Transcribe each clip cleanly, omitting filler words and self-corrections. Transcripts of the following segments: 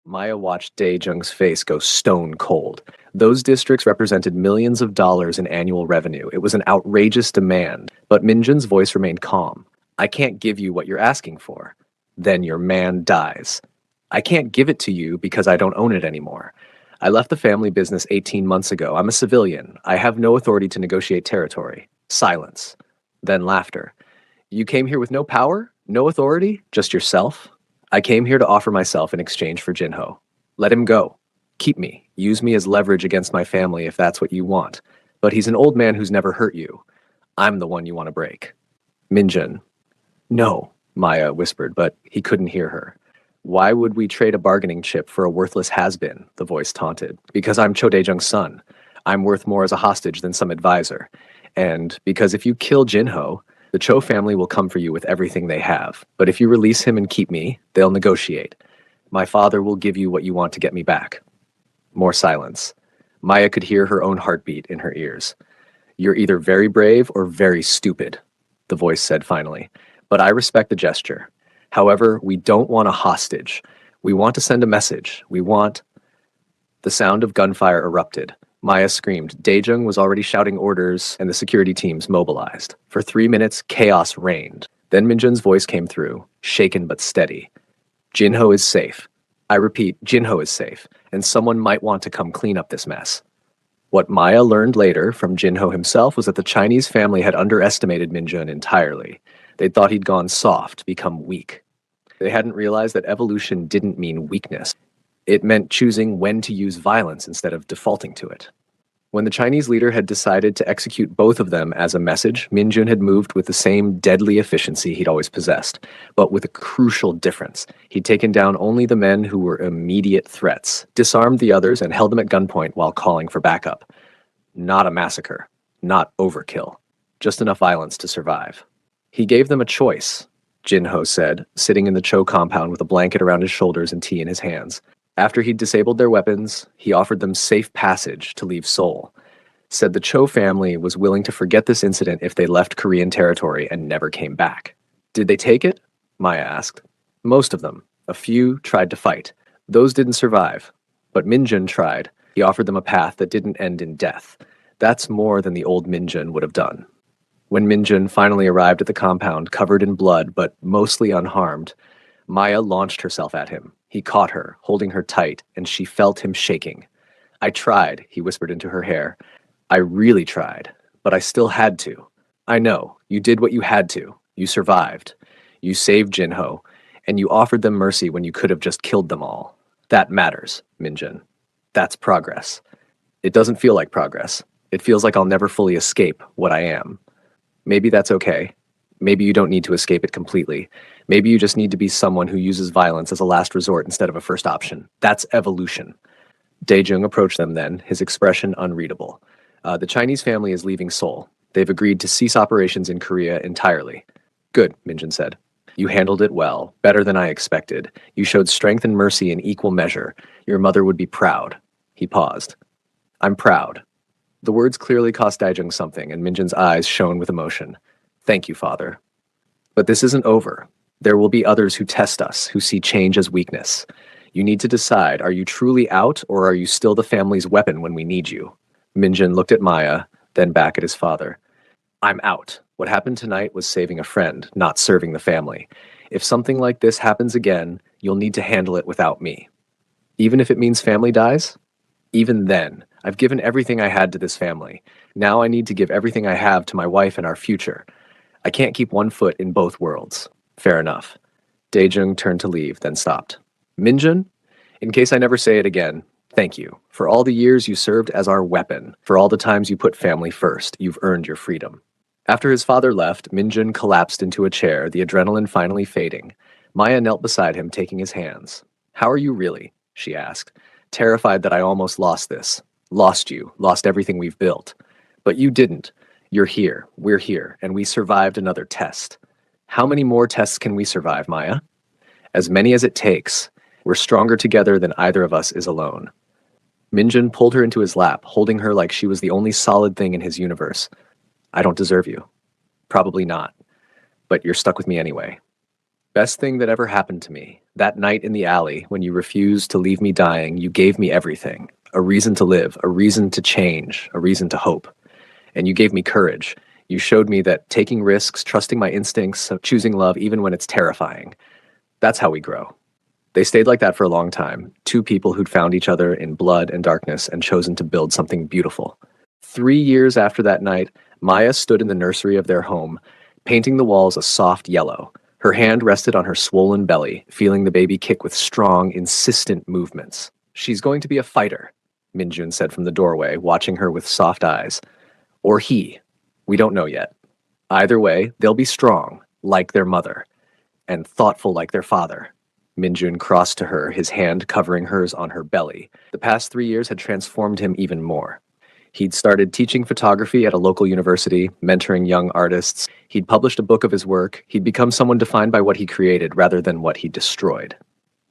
Maya watched Dae-jung's face go stone cold. Those districts represented millions of dollars in annual revenue. It was an outrageous demand, but Minjun's voice remained calm. I can't give you what you're asking for. Then your man dies. I can't give it to you because I don't own it anymore. I left the family business 18 months ago. I'm a civilian. I have no authority to negotiate territory. Silence. Then laughter. You came here with no power? No authority? Just yourself? I came here to offer myself in exchange for Jinho. Let him go. Keep me. Use me as leverage against my family if that's what you want. But he's an old man who's never hurt you. I'm the one you want to break. Minjun. No, Maya whispered, but he couldn't hear her. Why would we trade a bargaining chip for a worthless has-been? The voice taunted. Because I'm Cho Dae-jung's son. I'm worth more as a hostage than some advisor. And because if you kill Jinho, the Cho family will come for you with everything they have. But if you release him and keep me, they'll negotiate. My father will give you what you want to get me back. More silence. Maya could hear her own heartbeat in her ears. You're either very brave or very stupid, the voice said finally. But I respect the gesture. However, we don't want a hostage. We want to send a message. We want... The sound of gunfire erupted. Maya screamed. Dae-jung was already shouting orders, and the security teams mobilized. For 3 minutes, chaos reigned. Then Minjun's voice came through, shaken but steady. Jinho is safe. I repeat, Jinho is safe, and someone might want to come clean up this mess. What Maya learned later from Jinho himself was that the Chinese family had underestimated Minjun entirely. They thought he'd gone soft, become weak. They hadn't realized that evolution didn't mean weakness. It meant choosing when to use violence instead of defaulting to it. When the Chinese leader had decided to execute both of them as a message, Minjun had moved with the same deadly efficiency he'd always possessed, but with a crucial difference. He'd taken down only the men who were immediate threats, disarmed the others, and held them at gunpoint while calling for backup. Not a massacre, not overkill, just enough violence to survive. He gave them a choice, Jinho said, sitting in the Cho compound with a blanket around his shoulders and tea in his hands. After he'd disabled their weapons, he offered them safe passage to leave Seoul. Said the Cho family was willing to forget this incident if they left Korean territory and never came back. Did they take it? Maya asked. Most of them. A few tried to fight. Those didn't survive. But Minjun tried. He offered them a path that didn't end in death. That's more than the old Minjun would have done. When Minjun finally arrived at the compound, covered in blood but mostly unharmed, Maya launched herself at him. He caught her, holding her tight, and she felt him shaking. I tried, he whispered into her hair. I really tried, but I still had to. I know, you did what you had to. You survived. You saved Jinho, and you offered them mercy when you could have just killed them all. That matters, Minjun. That's progress. It doesn't feel like progress. It feels like I'll never fully escape what I am. Maybe that's okay. Maybe you don't need to escape it completely. Maybe you just need to be someone who uses violence as a last resort instead of a first option. That's evolution. Dae-jung approached them then, his expression unreadable. The Chinese family is leaving Seoul. They've agreed to cease operations in Korea entirely. Good, Minjun said. You handled it well, better than I expected. You showed strength and mercy in equal measure. Your mother would be proud. He paused. I'm proud. The words clearly cost Dae-jung something, and Minjun's eyes shone with emotion. Thank you, Father. But this isn't over. There will be others who test us, who see change as weakness. You need to decide, are you truly out, or are you still the family's weapon when we need you? Minjun looked at Maya, then back at his father. I'm out. What happened tonight was saving a friend, not serving the family. If something like this happens again, you'll need to handle it without me. Even if it means family dies? Even then, I've given everything I had to this family. Now I need to give everything I have to my wife and our future. I can't keep one foot in both worlds. Fair enough. Dae-jung turned to leave, then stopped. Minjun, in case I never say it again, thank you. For all the years you served as our weapon, for all the times you put family first, you've earned your freedom. After his father left, Minjun collapsed into a chair, the adrenaline finally fading. Maya knelt beside him, taking his hands. How are you really? She asked, terrified that I almost lost this. Lost you, lost everything we've built. But you didn't. You're here, we're here, and we survived another test. How many more tests can we survive, Maya? As many as it takes. We're stronger together than either of us is alone. Minjun pulled her into his lap, holding her like she was the only solid thing in his universe. I don't deserve you. Probably not. But you're stuck with me anyway. Best thing that ever happened to me. That night in the alley, when you refused to leave me dying, you gave me everything. A reason to live, a reason to change, a reason to hope. And you gave me courage. You showed me that taking risks, trusting my instincts, choosing love even when it's terrifying, that's how we grow. They stayed like that for a long time, two people who'd found each other in blood and darkness and chosen to build something beautiful. 3 years after that night, Maya stood in the nursery of their home, painting the walls a soft yellow. Her hand rested on her swollen belly, feeling the baby kick with strong, insistent movements. She's going to be a fighter, Minjun said from the doorway, watching her with soft eyes. Or he. We don't know yet. Either way, they'll be strong, like their mother, and thoughtful like their father. Minjun crossed to her, his hand covering hers on her belly. The past 3 years had transformed him even more. He'd started teaching photography at a local university, mentoring young artists. He'd published a book of his work. He'd become someone defined by what he created rather than what he destroyed.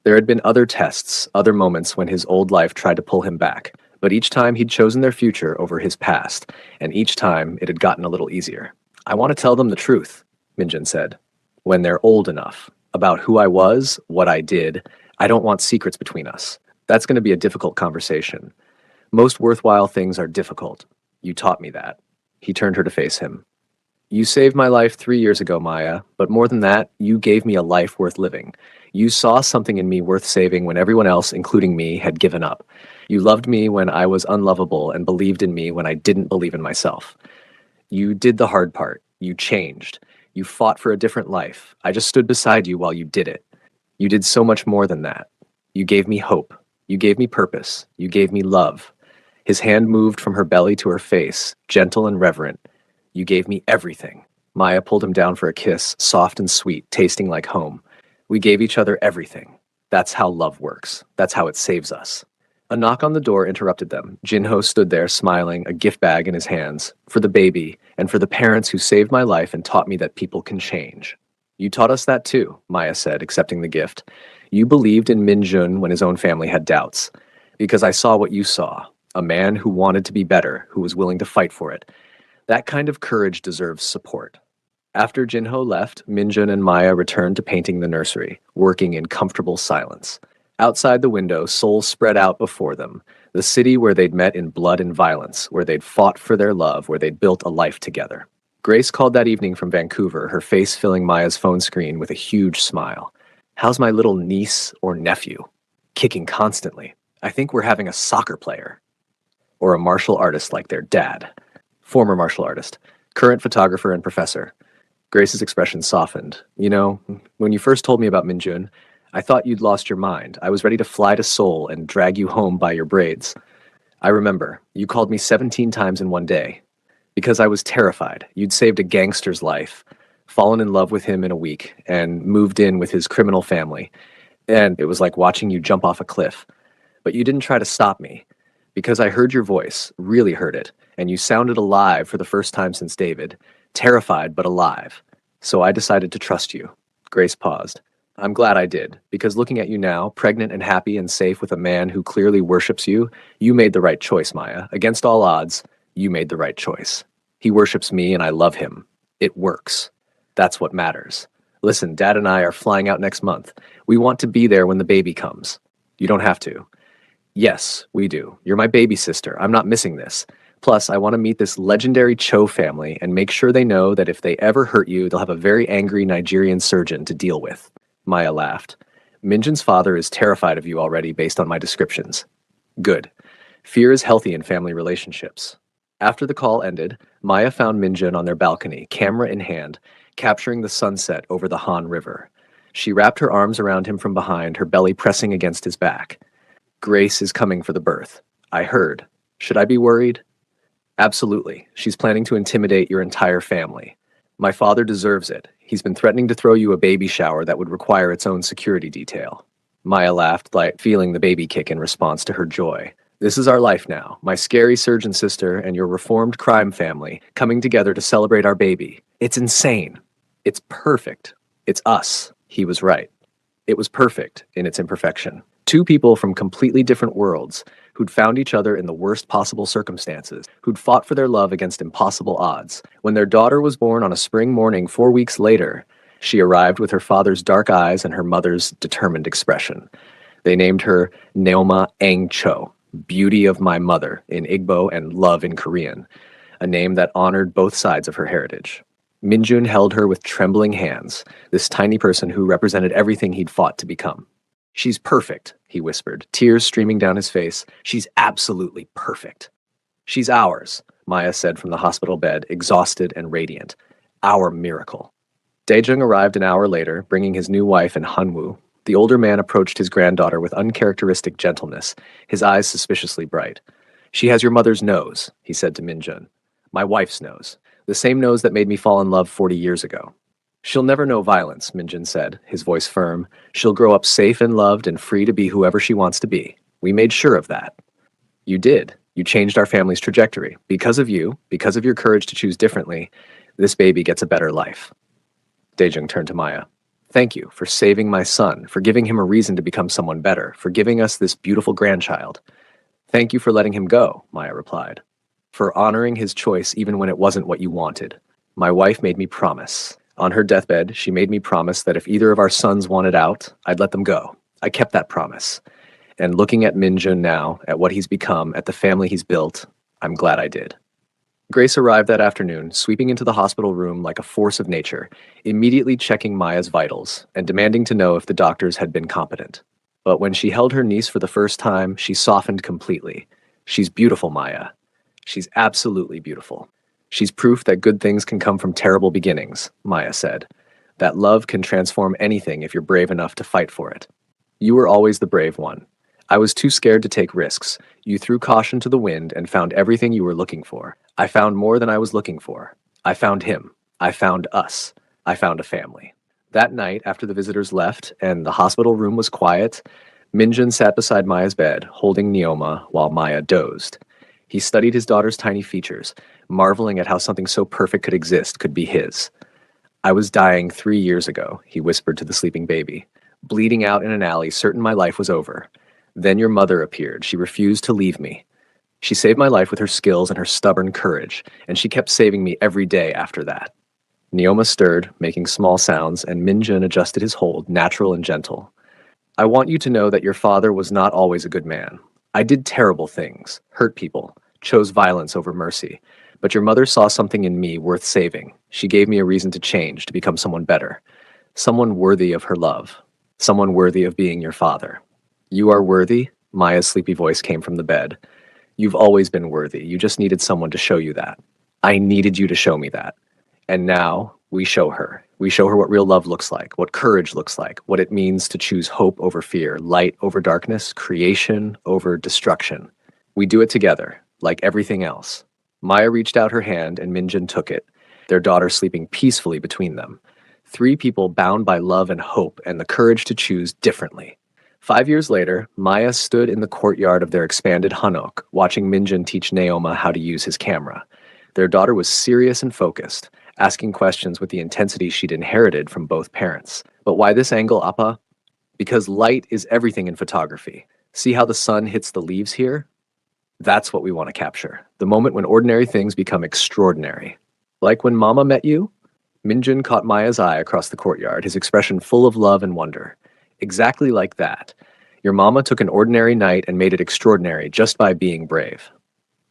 There had been other tests, other moments when his old life tried to pull him back, but each time he'd chosen their future over his past, and each time it had gotten a little easier. I want to tell them the truth, Minjun said, when they're old enough, about who I was, what I did. I don't want secrets between us. That's going to be a difficult conversation. Most worthwhile things are difficult. You taught me that. He turned her to face him. You saved my life 3 years ago, Maya, but more than that, you gave me a life worth living. You saw something in me worth saving when everyone else, including me, had given up. You loved me when I was unlovable and believed in me when I didn't believe in myself. You did the hard part. You changed. You fought for a different life. I just stood beside you while you did it. You did so much more than that. You gave me hope. You gave me purpose. You gave me love. His hand moved from her belly to her face, gentle and reverent. You gave me everything. Maya pulled him down for a kiss, soft and sweet, tasting like home. We gave each other everything. That's how love works. That's how it saves us. A knock on the door interrupted them. Jinho stood there, smiling, a gift bag in his hands, for the baby, and for the parents who saved my life and taught me that people can change. You taught us that too, Maya said, accepting the gift. You believed in Minjun when his own family had doubts. Because I saw what you saw, a man who wanted to be better, who was willing to fight for it. That kind of courage deserves support. After Jinho left, Minjun and Maya returned to painting the nursery, working in comfortable silence. Outside the window, souls spread out before them, the city where they'd met in blood and violence, where they'd fought for their love, where they'd built a life together. Grace called that evening from Vancouver, her face filling Maya's phone screen with a huge smile. How's my little niece or nephew? Kicking constantly. I think we're having a soccer player. Or a martial artist like their dad. Former martial artist, current photographer and professor. Grace's expression softened. You know, when you first told me about Minjun, I thought you'd lost your mind. I was ready to fly to Seoul and drag you home by your braids. I remember, you called me 17 times in one day. Because I was terrified. You'd saved a gangster's life, fallen in love with him in a week, and moved in with his criminal family. And it was like watching you jump off a cliff. But you didn't try to stop me. Because I heard your voice, really heard it, and you sounded alive for the first time since David. Terrified, but alive. So I decided to trust you. Grace paused. I'm glad I did, because looking at you now, pregnant and happy and safe with a man who clearly worships you, you made the right choice, Maya. Against all odds, you made the right choice. He worships me and I love him. It works. That's what matters. Listen, Dad and I are flying out next month. We want to be there when the baby comes. You don't have to. Yes, we do. You're my baby sister. I'm not missing this. Plus, I want to meet this legendary Cho family and make sure they know that if they ever hurt you, they'll have a very angry Nigerian surgeon to deal with. Maya laughed. Minjun's father is terrified of you already based on my descriptions. Good. Fear is healthy in family relationships. After the call ended, Maya found Minjun on their balcony, camera in hand, capturing the sunset over the Han River. She wrapped her arms around him from behind, her belly pressing against his back. Grace is coming for the birth. I heard. Should I be worried? Absolutely. She's planning to intimidate your entire family. My father deserves it. He's been threatening to throw you a baby shower that would require its own security detail. Maya laughed, like feeling the baby kick in response to her joy. This is our life now, my scary surgeon sister and your reformed crime family coming together to celebrate our baby. It's insane. It's perfect. It's us. He was right. It was perfect in its imperfection. Two people from completely different worlds who'd found each other in the worst possible circumstances, who'd fought for their love against impossible odds. When their daughter was born on a spring morning 4 weeks later, She arrived with her father's dark eyes and her mother's determined expression. They named her Neoma Angcho, beauty of my mother in Igbo and love in Korean, a name that honored both sides of her heritage. Minjun held her with trembling hands, this tiny person who represented everything he'd fought to become. She's perfect, he whispered, tears streaming down his face. She's absolutely perfect. She's ours, Maya said from the hospital bed, exhausted and radiant. Our miracle. Daejung arrived an hour later, bringing his new wife and Hanwoo. The older man approached his granddaughter with uncharacteristic gentleness, his eyes suspiciously bright. She has your mother's nose, he said to Minjun. My wife's nose. The same nose that made me fall in love 40 years ago. She'll never know violence, Minjun said, his voice firm. She'll grow up safe and loved and free to be whoever she wants to be. We made sure of that. You did. You changed our family's trajectory. Because of you, because of your courage to choose differently, this baby gets a better life. Daejung turned to Maya. Thank you for saving my son, for giving him a reason to become someone better, for giving us this beautiful grandchild. Thank you for letting him go, Maya replied. For honoring his choice even when it wasn't what you wanted. My wife made me promise. On her deathbed, she made me promise that if either of our sons wanted out, I'd let them go. I kept that promise. And looking at Minjun now, at what he's become, at the family he's built, I'm glad I did. Grace arrived that afternoon, sweeping into the hospital room like a force of nature, immediately checking Maya's vitals and demanding to know if the doctors had been competent. But when she held her niece for the first time, she softened completely. She's beautiful, Maya. She's absolutely beautiful. She's proof that good things can come from terrible beginnings, Maya said. That love can transform anything if you're brave enough to fight for it. You were always the brave one. I was too scared to take risks. You threw caution to the wind and found everything you were looking for. I found more than I was looking for. I found him. I found us. I found a family. That night, after the visitors left and the hospital room was quiet, Minjun sat beside Maya's bed, holding Neoma while Maya dozed. He studied his daughter's tiny features, marveling at how something so perfect could exist could be his. I was dying 3 years ago, he whispered to the sleeping baby, bleeding out in an alley, certain my life was over. Then your mother appeared. She refused to leave me. She saved my life with her skills and her stubborn courage, and she kept saving me every day after that. Neoma stirred, making small sounds, and Minjun adjusted his hold, natural and gentle. I want you to know that your father was not always a good man. I did terrible things, hurt people, chose violence over mercy. But your mother saw something in me worth saving. She gave me a reason to change, to become someone better. Someone worthy of her love. Someone worthy of being your father. You are worthy? Maya's sleepy voice came from the bed. You've always been worthy. You just needed someone to show you that. I needed you to show me that. And now we show her. We show her what real love looks like, what courage looks like, what it means to choose hope over fear, light over darkness, creation over destruction. We do it together, like everything else. Maya reached out her hand and Minjun took it, their daughter sleeping peacefully between them. 3 people bound by love and hope and the courage to choose differently. 5 years later, Maya stood in the courtyard of their expanded hanok, watching Minjun teach Neoma how to use his camera. Their daughter was serious and focused, asking questions with the intensity she'd inherited from both parents. But why this angle, Appa? Because light is everything in photography. See how the sun hits the leaves here? That's what we want to capture. The moment when ordinary things become extraordinary. Like when Mama met you? Minjun caught Maya's eye across the courtyard, his expression full of love and wonder. Exactly like that. Your mama took an ordinary night and made it extraordinary just by being brave.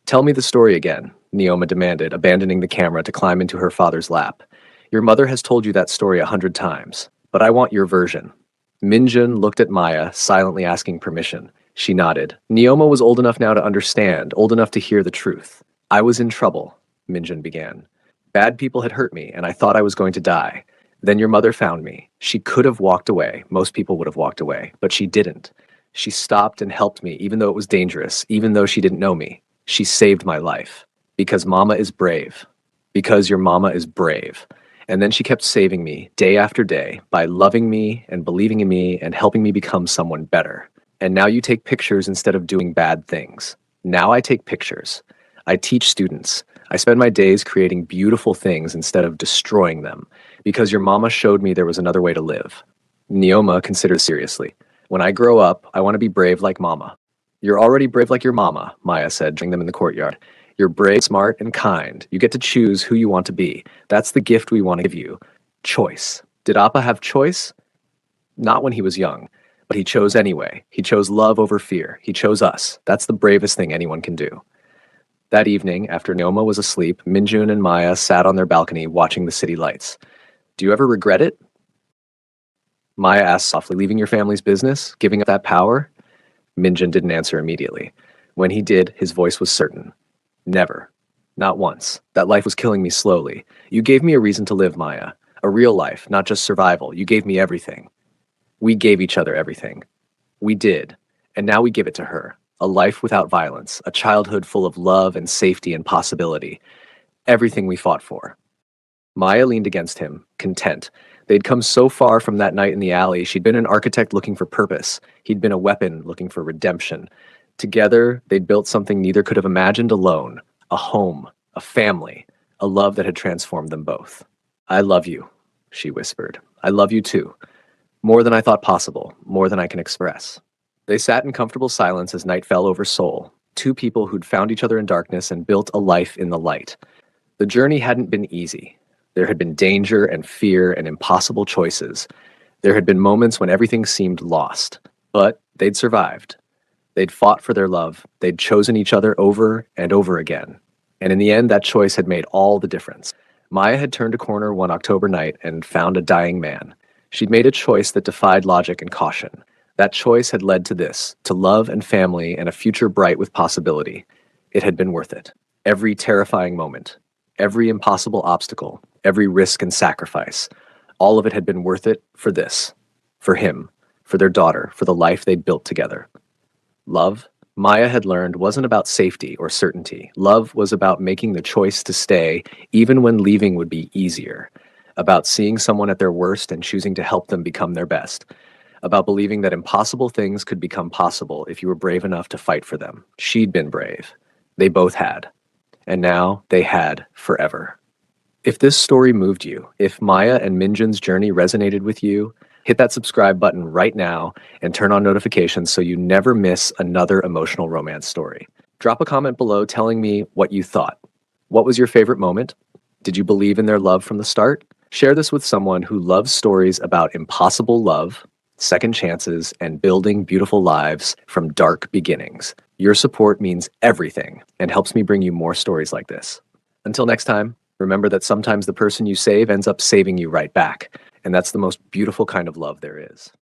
Tell me the story again, Neoma demanded, abandoning the camera to climb into her father's lap. Your mother has told you that story 100 times, but I want your version. Minjun looked at Maya, silently asking permission. She nodded. Neoma was old enough now to understand, old enough to hear the truth. I was in trouble, Minjun began. Bad people had hurt me, and I thought I was going to die. Then your mother found me. She could have walked away. Most people would have walked away, but she didn't. She stopped and helped me, even though it was dangerous, even though she didn't know me. She saved my life. Because Mama is brave. Because your mama is brave. And then she kept saving me, day after day, by loving me and believing in me and helping me become someone better. And now you take pictures instead of doing bad things. Now I take pictures. I teach students. I spend my days creating beautiful things instead of destroying them. Because your mama showed me there was another way to live. Neoma considered seriously. When I grow up, I want to be brave like Mama. You're already brave like your mama, Maya said, joining them in the courtyard. You're brave, smart, and kind. You get to choose who you want to be. That's the gift we want to give you. Choice. Did Appa have choice? Not when he was young, but he chose anyway. He chose love over fear. He chose us. That's the bravest thing anyone can do. That evening, after Neoma was asleep, Minjun and Maya sat on their balcony watching the city lights. Do you ever regret it? Maya asked softly, leaving your family's business? Giving up that power? Minjun didn't answer immediately. When he did, his voice was certain. Never. Not once. That life was killing me slowly. You gave me a reason to live, Maya. A real life, not just survival. You gave me everything. We gave each other everything. We did. And now we give it to her. A life without violence, a childhood full of love and safety and possibility. Everything we fought for. Maya leaned against him, content. They'd come so far from that night in the alley. She'd been an architect looking for purpose. He'd been a weapon looking for redemption. Together, they'd built something neither could have imagined alone. A home, a family, a love that had transformed them both. I love you, she whispered. I love you too. More than I thought possible, more than I can express. They sat in comfortable silence as night fell over Seoul, two people who'd found each other in darkness and built a life in the light. The journey hadn't been easy. There had been danger and fear and impossible choices. There had been moments when everything seemed lost. But they'd survived. They'd fought for their love. They'd chosen each other over and over again. And in the end, that choice had made all the difference. Maya had turned a corner one October night and found a dying man. She'd made a choice that defied logic and caution. That choice had led to this, to love and family and a future bright with possibility. It had been worth it. Every terrifying moment, every impossible obstacle, every risk and sacrifice, all of it had been worth it for this, for him, for their daughter, for the life they'd built together. Love, Maya had learned, wasn't about safety or certainty. Love was about making the choice to stay, even when leaving would be easier. About seeing someone at their worst and choosing to help them become their best. About believing that impossible things could become possible if you were brave enough to fight for them. She'd been brave. They both had. And now they had forever. If this story moved you, if Maya and Minjun's journey resonated with you, hit that subscribe button right now and turn on notifications so you never miss another emotional romance story. Drop a comment below telling me what you thought. What was your favorite moment? Did you believe in their love from the start? Share this with someone who loves stories about impossible love, second chances, and building beautiful lives from dark beginnings. Your support means everything and helps me bring you more stories like this. Until next time, remember that sometimes the person you save ends up saving you right back. And that's the most beautiful kind of love there is.